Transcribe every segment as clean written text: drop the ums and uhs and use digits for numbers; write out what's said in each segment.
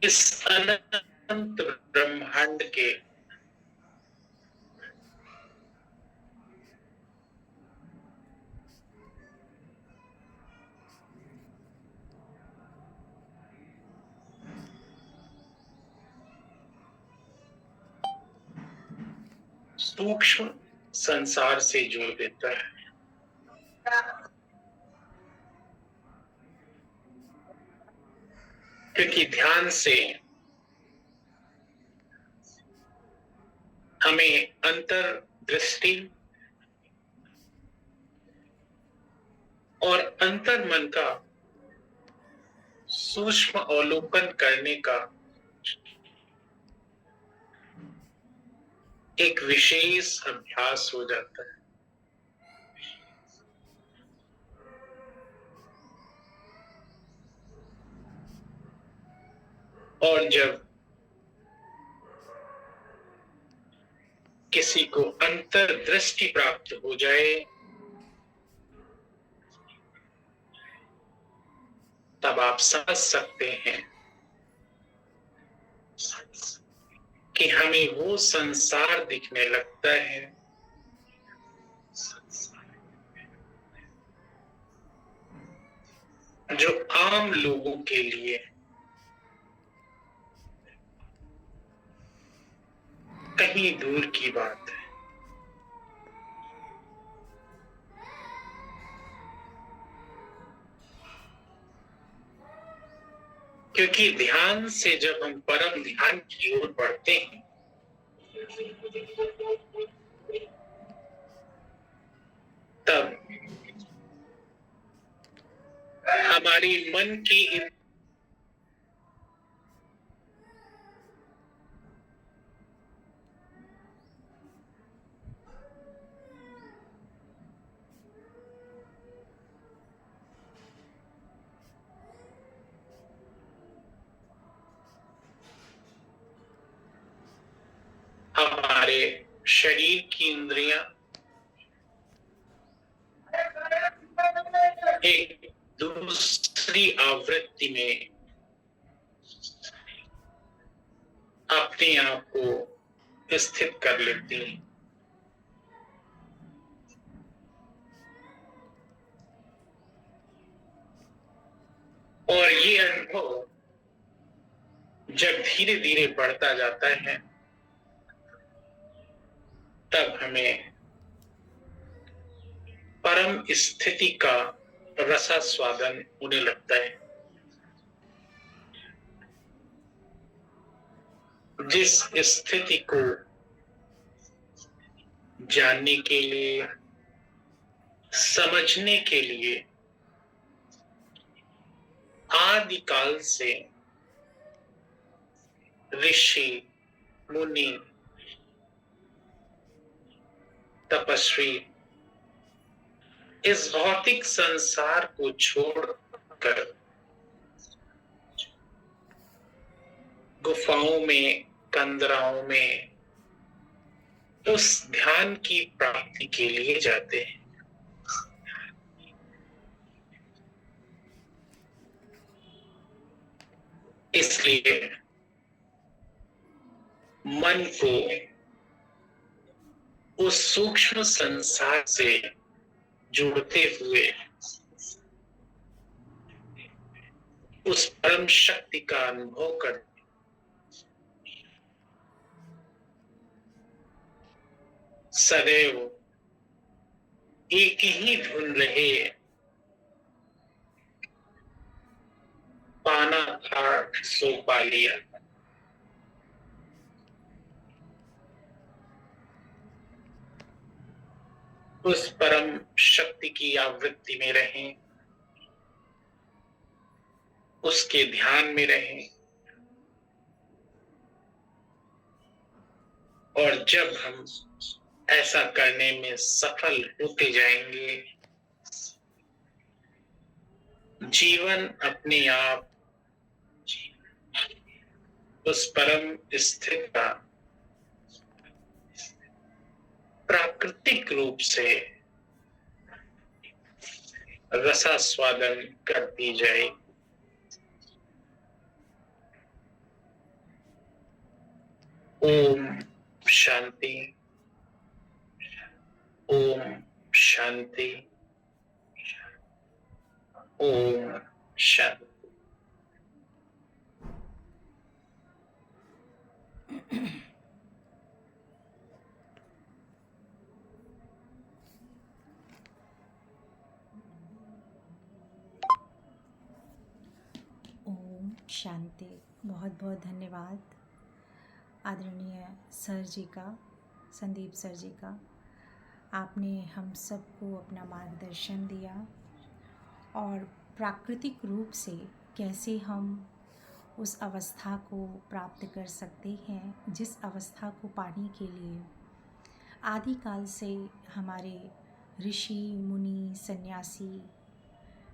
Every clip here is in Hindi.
इस अनंत ब्रह्मांड के सूक्ष्म संसार से जोड़ देता है। क्योंकि ध्यान से हमें अंतर्दृष्टि और अंतर्मन का सूक्ष्म अवलोकन करने का एक विशेष अभ्यास हो जाता है। और जब किसी को अंतर्दृष्टि प्राप्त हो जाए तब आप समझ सकते हैं कि हमें वो संसार दिखने लगता है जो आम लोगों के लिए कहीं दूर की बात है। क्योंकि ध्यान से जब हम परम ध्यान की ओर बढ़ते हैं तब हमारी मन की हमारे शरीर की इंद्रियां एक दूसरी आवृत्ति में अपने आप को स्थित कर लेती हैं। और ये अनुभव जब धीरे धीरे बढ़ता जाता है तब हमें परम स्थिति का रसास्वादन होने लगता है। जिस स्थिति को जानने के लिए, समझने के लिए आदिकाल से ऋषि, मुनि, तपस्वी इस भौतिक संसार को छोड़कर गुफाओं में, कंदराओं में उस ध्यान की प्राप्ति के लिए जाते हैं। इसलिए मन को उस सूक्ष्म संसार से जोड़ते हुए उस परम शक्ति का अनुभव कर सदैव एक ही धुन रहे, पाना था सो पा लिया। उस परम शक्ति की आवृत्ति में रहें, उसके ध्यान में रहें। और जब हम ऐसा करने में सफल होते जाएंगे, जीवन अपने आप उस परम स्थिति का प्राकृतिक रूप से रसास्वादन करती जाए। ओम शांति। ओम शांति। ओम शांति। ओम शांति। बहुत बहुत धन्यवाद आदरणीय सर जी का, संदीप सर जी का। आपने हम सबको अपना मार्गदर्शन दिया और प्राकृतिक रूप से कैसे हम उस अवस्था को प्राप्त कर सकते हैं जिस अवस्था को पाने के लिए आदिकाल से हमारे ऋषि मुनि सन्यासी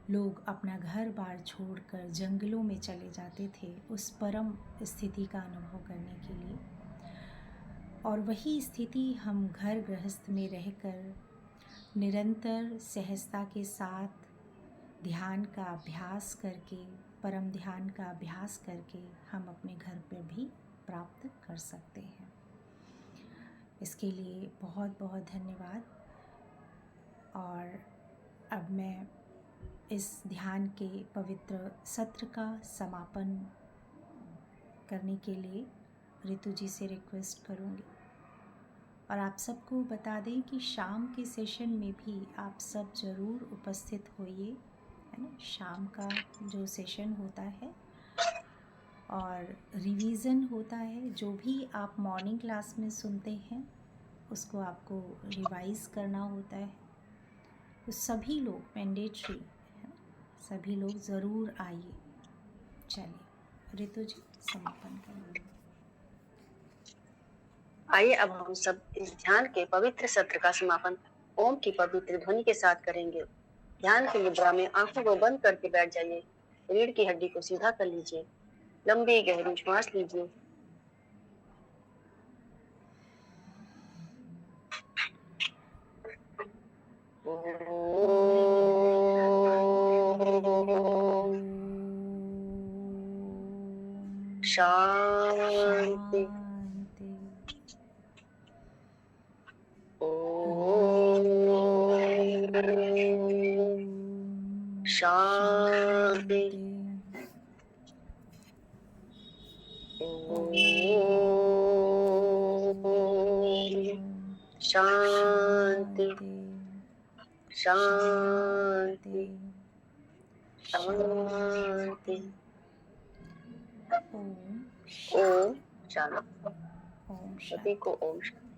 लोग अपना घर बार छोड़कर जंगलों में चले जाते थे उस परम स्थिति का अनुभव करने के लिए। और वही स्थिति हम घर गृहस्थ में रहकर निरंतर सहजता के साथ ध्यान का अभ्यास करके, परम ध्यान का अभ्यास करके हम अपने घर पर भी प्राप्त कर सकते हैं। इसके लिए बहुत बहुत धन्यवाद। और अब मैं इस ध्यान के पवित्र सत्र का समापन करने के लिए ऋतु जी से रिक्वेस्ट करूँगी। और आप सबको बता दें कि शाम के सेशन में भी आप सब ज़रूर उपस्थित होइए, है ना। शाम का जो सेशन होता है और रिवीज़न होता है, जो भी आप मॉर्निंग क्लास में सुनते हैं उसको आपको रिवाइज़ करना होता है। तो सभी लोग मैंडेटरी है, सभी लोग ज़रूर आइए। चलिए ऋतु जी समापन करेंगे। आइए अब हम सब इस ध्यान के पवित्र सत्र का समापन ओम की पवित्र ध्वनि के साथ करेंगे। ध्यान की मुद्रा में आंखों को बंद करके बैठ जाइए। रीढ़ की हड्डी को सीधा कर लीजिए। लंबी गहरी श्वास लीजिए। शांति। शांति। शांति। शांति। शांति। शांति। ओम ओम शांति। ओम सभी शांति। को ओम शांति।